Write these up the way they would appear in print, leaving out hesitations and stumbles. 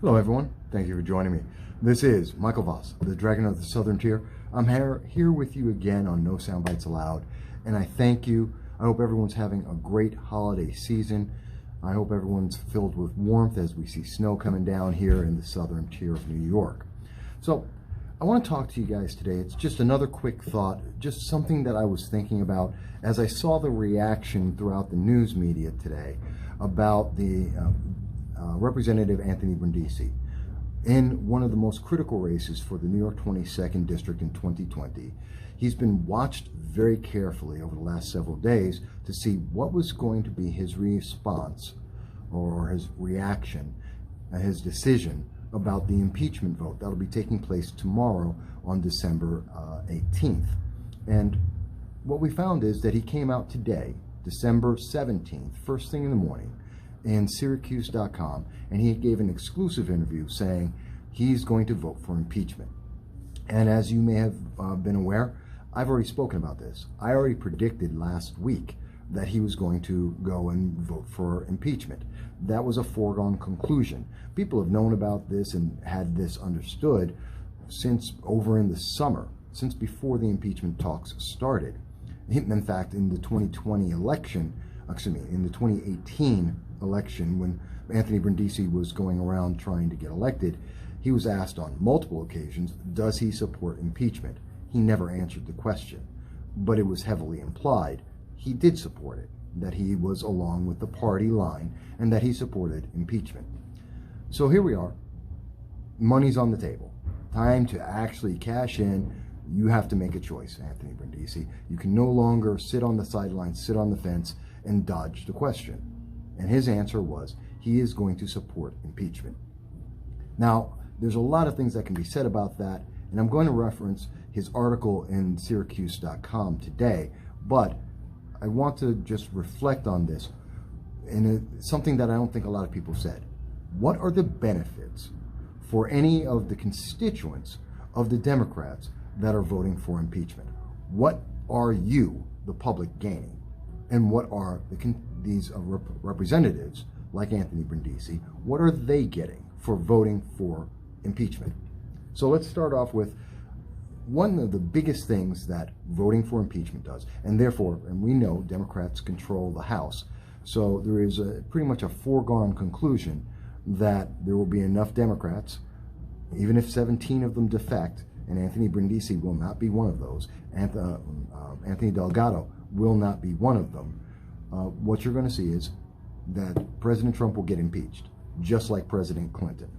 Hello everyone, thank you for joining me. This is Michael Voss, the Dragon of the Southern Tier. I'm here with you again on No Soundbites Allowed, and I thank you. I hope everyone's having a great holiday season. I hope everyone's filled with warmth as we see snow coming down here in the Southern Tier of New York. So I want to talk to you guys today. It's just another quick thought, just something that I was thinking about as I saw the reaction throughout the news media today about the Representative Anthony Brindisi in one of the most critical races for the New York 22nd District in 2020. He's been watched very carefully over the last several days to see what was going to be his response or his reaction, his decision about the impeachment vote that'll be taking place tomorrow on December 18th. And what we found is that he came out today, December 17th, first thing in the morning, in Syracuse.com, and he gave an exclusive interview saying he's going to vote for impeachment. And as you may have been aware, I've already spoken about this. I already predicted last week that he was going to go and vote for impeachment. That was a foregone conclusion. People have known about this and had this understood since over in the summer, since before the impeachment talks started. In fact, in the 2020 election, in the 2018 election, when Anthony Brindisi was going around trying to get elected, he was asked on multiple occasions, does he support impeachment? He never answered the question, but it was heavily implied he did support it, that he was along with the party line and that he supported impeachment. So here we are, money's on the table, time to actually cash in. You have to make a choice, Anthony Brindisi. You can no longer sit on the sidelines, sit on the fence, and dodge the question. And his answer was he is going to support impeachment. Now, there's a lot of things that can be said about that, and I'm going to reference his article in Syracuse.com today, but I want to just reflect on this, and something that I don't think a lot of people said. What are the benefits for any of the constituents of the Democrats that are voting for impeachment? What are you, the public, gaining? And what are these representatives, like Anthony Brindisi, what are they getting for voting for impeachment? So let's start off with one of the biggest things that voting for impeachment does, and therefore, and we know Democrats control the House, so there is pretty much a foregone conclusion that there will be enough Democrats, even if 17 of them defect, and Anthony Brindisi will not be one of those, Anthony Delgado will not be one of them. What you're going to see is that President Trump will get impeached, just like President Clinton.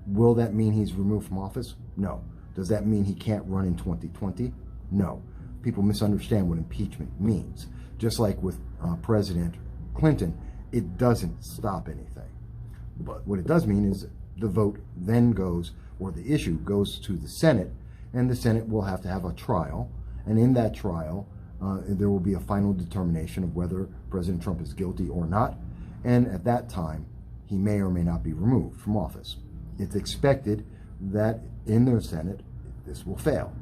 Will that mean he's removed from office? No. Does that mean he can't run in 2020? No. People misunderstand what impeachment means. Just like with President Clinton, it doesn't stop anything. But what it does mean is the vote then goes, or the issue goes to the Senate, and the Senate will have to have a trial, and in that trial, there will be a final determination of whether President Trump is guilty or not, and at that time, he may or may not be removed from office. It's expected that in the Senate, this will fail.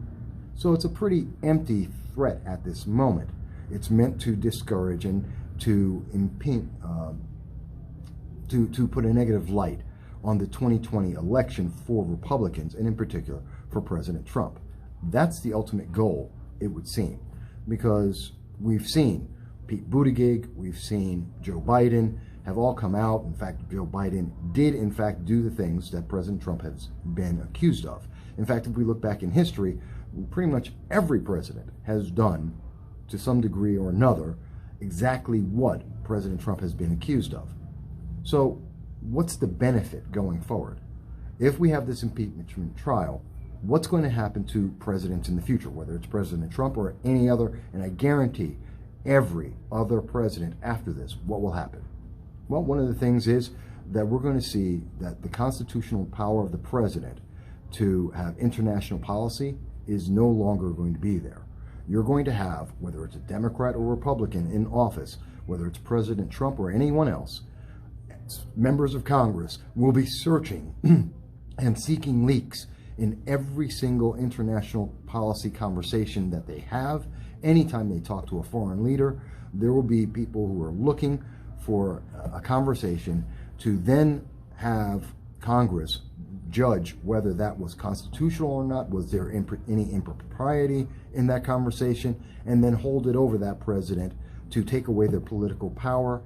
So it's a pretty empty threat at this moment. It's meant to discourage and to put a negative light on the 2020 election for Republicans, and in particular for President Trump. That's the ultimate goal, it would seem, because we've seen Pete Buttigieg, we've seen Joe Biden have all come out. In fact, Joe Biden did in fact do the things that President Trump has been accused of. In fact, if we look back in history, pretty much every president has done, to some degree or another, exactly what President Trump has been accused of. So what's the benefit going forward? If we have this impeachment trial, what's going to happen to presidents in the future, whether it's President Trump or any other, and I guarantee every other president after this, what will happen? Well, one of the things is that we're going to see that the constitutional power of the president to have international policy is no longer going to be there. You're going to have, whether it's a Democrat or Republican in office, whether it's President Trump or anyone else, members of Congress will be searching and seeking leaks in every single international policy conversation that they have. Anytime they talk to a foreign leader, there will be people who are looking for a conversation to then have Congress judge whether that was constitutional or not, was there any impropriety in that conversation, and then hold it over that president to take away their political power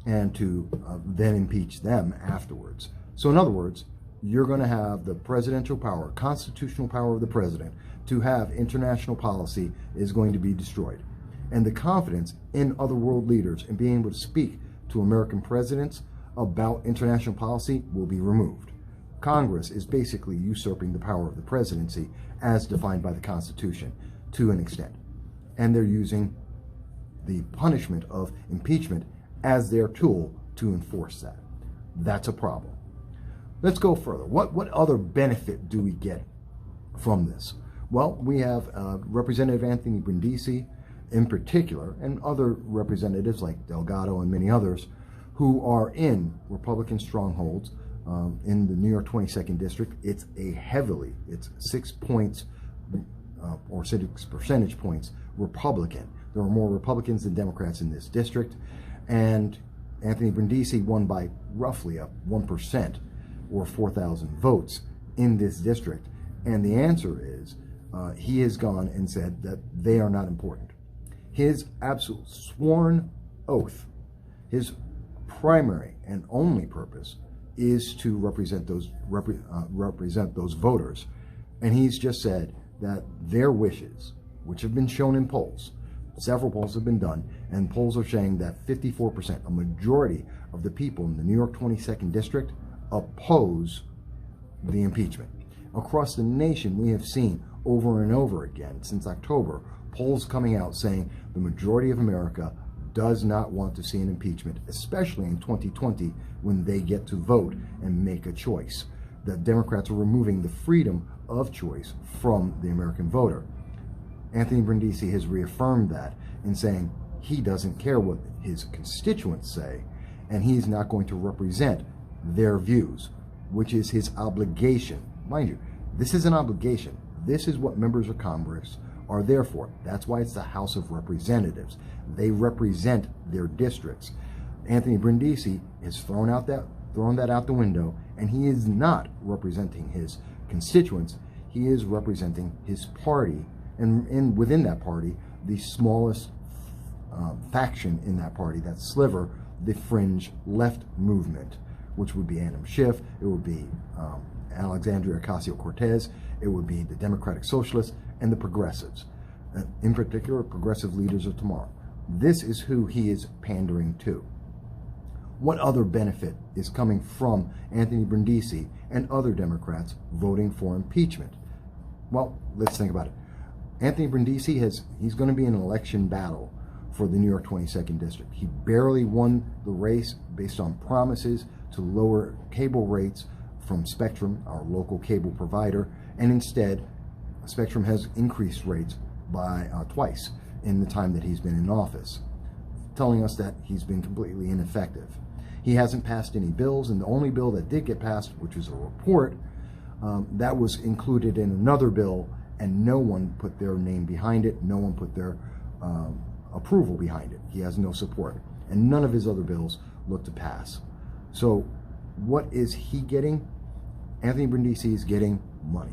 and to then impeach them afterwards. So in other words, you're going to have the presidential power, constitutional power of the president to have international policy is going to be destroyed. And the confidence in other world leaders in being able to speak to American presidents about international policy will be removed. Congress is basically usurping the power of the presidency as defined by the Constitution to an extent. And they're using the punishment of impeachment as their tool to enforce that. That's a problem. Let's go further. What other benefit do we get from this? Well, we have Representative Anthony Brindisi in particular, and other representatives like Delgado and many others who are in Republican strongholds in the New York 22nd District. It's 6 points or 6 percentage points Republican. There are more Republicans than Democrats in this district, and Anthony Brindisi won by roughly 1% or 4,000 votes in this district. And the answer is he has gone and said that they are not important. His absolute sworn oath, his primary and only purpose is to represent those voters. And he's just said that their wishes, which have been shown in polls, several polls have been done, and polls are saying that 54%, a majority of the people in the New York 22nd District, oppose the impeachment. Across the nation, we have seen over and over again since October, polls coming out saying the majority of America does not want to see an impeachment, especially in 2020 when they get to vote and make a choice. The Democrats are removing the freedom of choice from the American voter. Anthony Brindisi has reaffirmed that in saying he doesn't care what his constituents say, and he's not going to represent their views, which is his obligation. Mind you, this is an obligation. This is what members of Congress are there for. That's why it's the House of Representatives. They represent their districts. Anthony Brindisi has thrown that out the window, and he is not representing his constituents. He is representing his party, and within that party, the smallest faction in that party, that sliver, the fringe left movement, which would be Adam Schiff, it would be Alexandria Ocasio-Cortez, it would be the Democratic Socialists, and the progressives, in particular, progressive leaders of tomorrow. This is who he is pandering to. What other benefit is coming from Anthony Brindisi and other Democrats voting for impeachment? Well, let's think about it. Anthony Brindisi he's going to be in an election battle for the New York 22nd District. He barely won the race based on promises to lower cable rates from Spectrum, our local cable provider, and instead, Spectrum has increased rates by twice in the time that he's been in office, telling us that he's been completely ineffective. He hasn't passed any bills, and the only bill that did get passed, which was a report, that was included in another bill, and no one put their name behind it, no one put their approval behind it. He has no support, and none of his other bills look to pass. So what is he getting? Anthony Brindisi is getting money.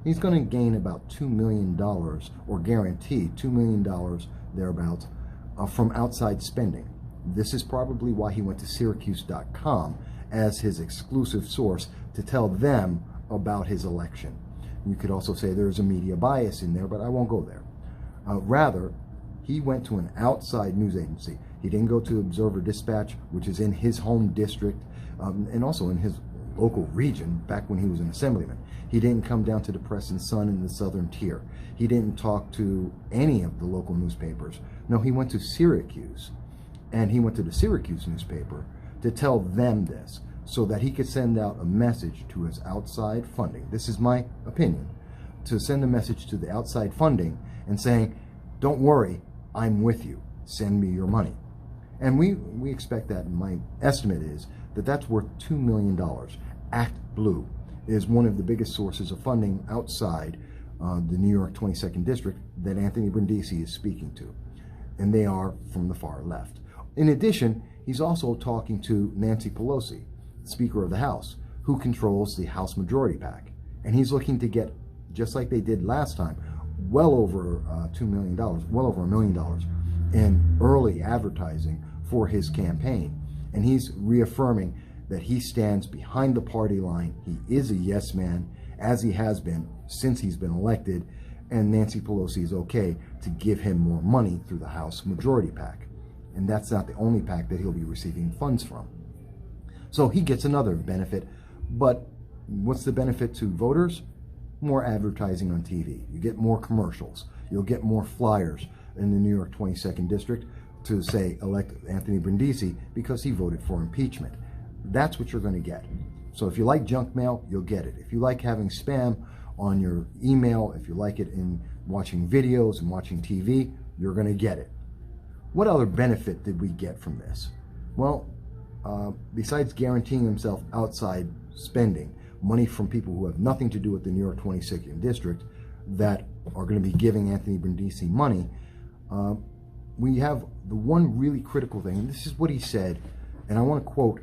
He's going to gain about $2 million, or guarantee $2 million thereabouts, from outside spending. This is probably why he went to Syracuse.com as his exclusive source to tell them about his election. You could also say there's a media bias in there, but I won't go there. Rather, he went to an outside news agency. He didn't go to Observer Dispatch, which is in his home district, and also in his local region back when he was an assemblyman. He didn't come down to the Press and Sun in the Southern Tier. He didn't talk to any of the local newspapers. No, he went to Syracuse, and he went to the Syracuse newspaper to tell them this so that he could send out a message to his outside funding. This is my opinion, to send a message to the outside funding and saying, don't worry, I'm with you. Send me your money. And we expect that, and my estimate is that that's worth $2 million. Act Blue is one of the biggest sources of funding outside the New York 22nd District that Anthony Brindisi is speaking to. And they are from the far left. In addition, he's also talking to Nancy Pelosi, Speaker of the House, who controls the House Majority PAC. And he's looking to get, just like they did last time, well over $2 million, well over $1 million in early advertising for his campaign. And he's reaffirming that he stands behind the party line. He is a yes man, as he has been since he's been elected, and Nancy Pelosi is okay to give him more money through the House Majority PAC. And that's not the only PAC that he'll be receiving funds from. So he gets another benefit, but what's the benefit to voters? More advertising on TV. You get more commercials. You'll get more flyers in the New York 22nd District to say elect Anthony Brindisi because he voted for impeachment. That's what you're going to get. So if you like junk mail, you'll get it. If you like having spam on your email, if you like it in watching videos and watching TV, you're going to get it. What other benefit did we get from this? Well, besides guaranteeing himself outside spending, money from people who have nothing to do with the New York 22nd District that are going to be giving Anthony Brindisi money, we have the one really critical thing, and this is what he said, and I want to quote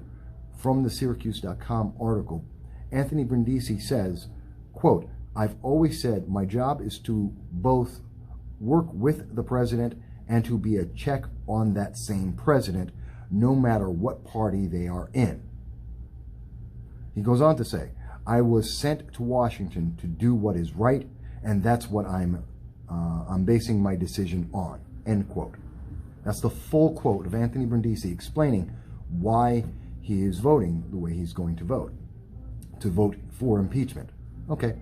from the Syracuse.com article. Anthony Brindisi says, quote, "I've always said my job is to both work with the president and to be a check on that same president, no matter what party they are in." He goes on to say, "I was sent to Washington to do what is right, and that's what I'm basing my decision on," end quote. That's the full quote of Anthony Brindisi explaining why he is voting the way he's going to vote for impeachment. Okay,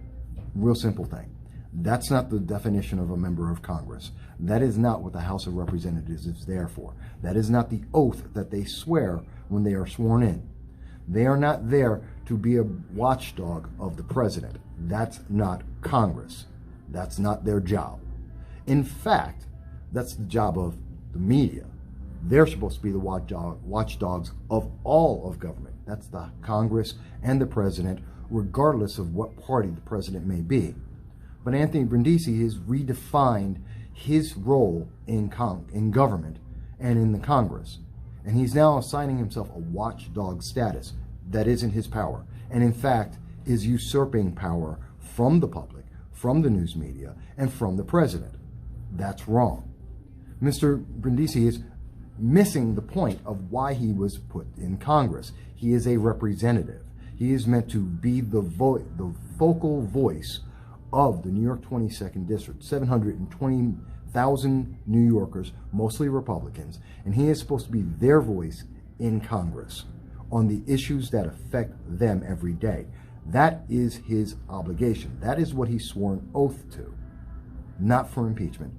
real simple thing. That's not the definition of a member of Congress. That is not what the House of Representatives is there for. That is not the oath that they swear when they are sworn in. They are not there to be a watchdog of the president. That's not Congress. That's not their job. In fact, that's the job of the media. They're supposed to be the watchdogs of all of government. That's the Congress and the president, regardless of what party the president may be. But Anthony Brindisi has redefined his role in government and in the Congress. And he's now assigning himself a watchdog status that isn't his power. And in fact, is usurping power from the public, from the news media, and from the president. That's wrong. Mr. Brindisi is missing the point of why he was put in Congress. He is a representative. He is meant to be the vocal voice of the New York 22nd District, 720,000 New Yorkers, mostly Republicans, and he is supposed to be their voice in Congress on the issues that affect them every day. That is his obligation. That is what he swore an oath to, not for impeachment,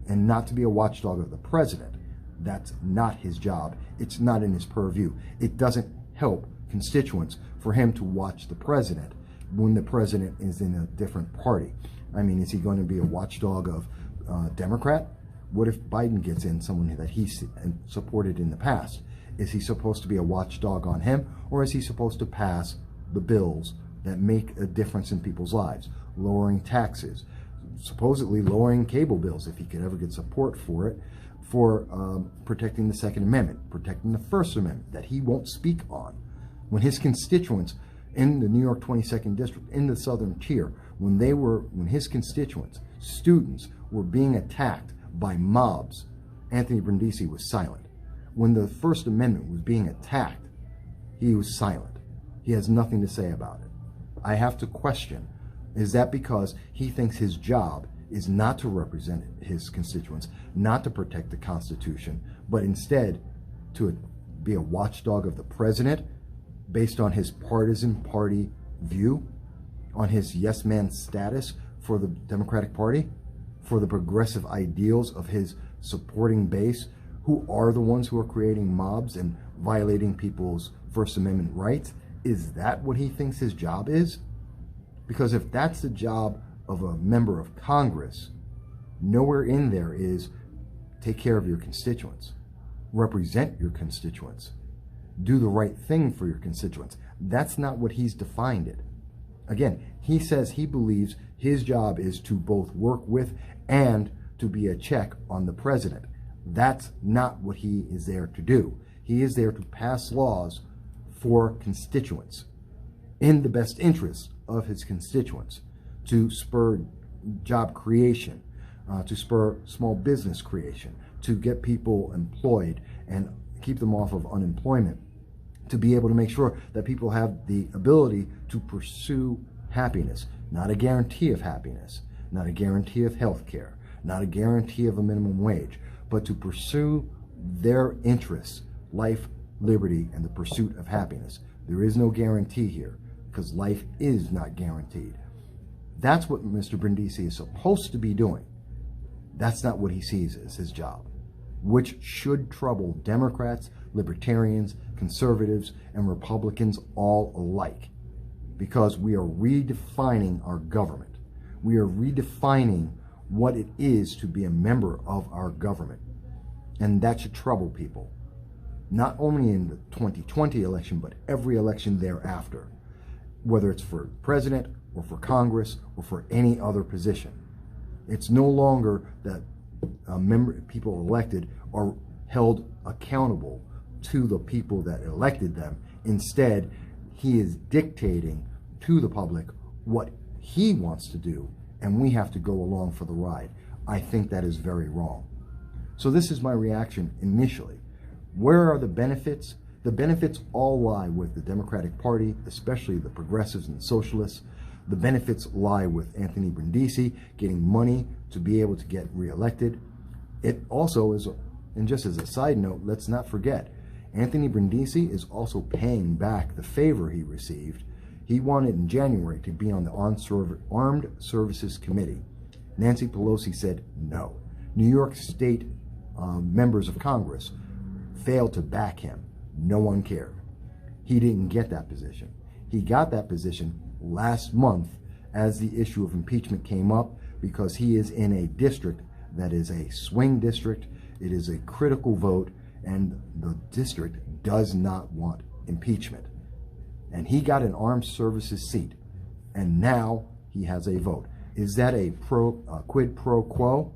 and not to be a watchdog of the president. That's not his job. It's not in his purview. It doesn't help constituents for him to watch the president when the president is in a different party. I mean, is he going to be a watchdog of Democrat? What if Biden gets in someone that he supported in the past? Is he supposed to be a watchdog on him, or is he supposed to pass the bills that make a difference in people's lives? Lowering taxes, supposedly lowering cable bills if he could ever get support for it, for protecting the Second Amendment, protecting the First Amendment that he won't speak on. When his constituents in the New York 22nd District, in the Southern Tier, when his constituents, students, were being attacked by mobs, Anthony Brindisi was silent. When the First Amendment was being attacked, he was silent. He has nothing to say about it. I have to question, is that because he thinks his job is not to represent his constituents, not to protect the Constitution, but instead to be a watchdog of the president based on his partisan party view, on his yes man status for the Democratic Party, for the progressive ideals of his supporting base, who are the ones who are creating mobs and violating people's First Amendment rights? Is that what he thinks his job is? Because if that's the job of a member of Congress, nowhere in there is take care of your constituents, represent your constituents, do the right thing for your constituents. That's not what he's defined it. Again, he says he believes his job is to both work with and to be a check on the president. That's not what he is there to do. He is there to pass laws for constituents. in the best interest of his constituents, to spur job creation, to spur small business creation, to get people employed and keep them off of unemployment, to be able to make sure that people have the ability to pursue happiness, not a guarantee of happiness, not a guarantee of health care, not a guarantee of a minimum wage, but to pursue their interests, life, liberty, and the pursuit of happiness. There is no guarantee here, because life is not guaranteed. That's what Mr. Brindisi is supposed to be doing. That's not what he sees as his job, which should trouble Democrats, libertarians, conservatives, and Republicans all alike, because we are redefining our government. We are redefining what it is to be a member of our government. And that should trouble people, not only in the 2020 election, but every election thereafter, whether it's for president or for Congress or for any other position. It's no longer that people elected are held accountable to the people that elected them. Instead, he is dictating to the public what he wants to do, and we have to go along for the ride. I think that is very wrong. So this is my reaction initially. Where are the benefits? The benefits all lie with the Democratic Party, especially the progressives and the socialists. The benefits lie with Anthony Brindisi getting money to be able to get reelected. It also is, and just as a side note, let's not forget, Anthony Brindisi is also paying back the favor he received. He wanted in January to be on the Armed Services Committee. Nancy Pelosi said no. New York State members of Congress failed to back him. No one cared. He didn't get that position. He got that position last month as the issue of impeachment came up, because he is in a district that is a swing district. It is a critical vote, and the district does not want impeachment. And he got an armed services seat, and now he has a vote. Is that a quid pro quo?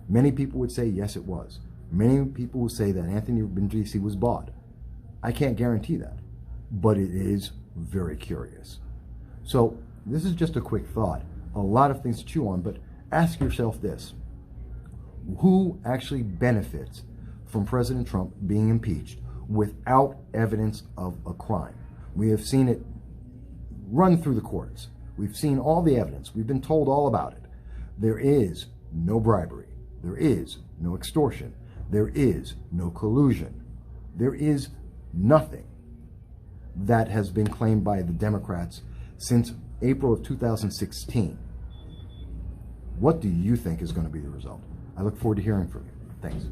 Many people would say yes, it was. Many people would say that Anthony Brindisi was bought. I can't guarantee that, but it is very curious. So this is just a quick thought. A lot of things to chew on, but ask yourself this. Who actually benefits from President Trump being impeached without evidence of a crime? We have seen it run through the courts. We've seen all the evidence. We've been told all about it. There is no bribery. There is no extortion. There is no collusion. There is nothing that has been claimed by the Democrats since April of 2016. What do you think is going to be the result? I look forward to hearing from you. Thanks.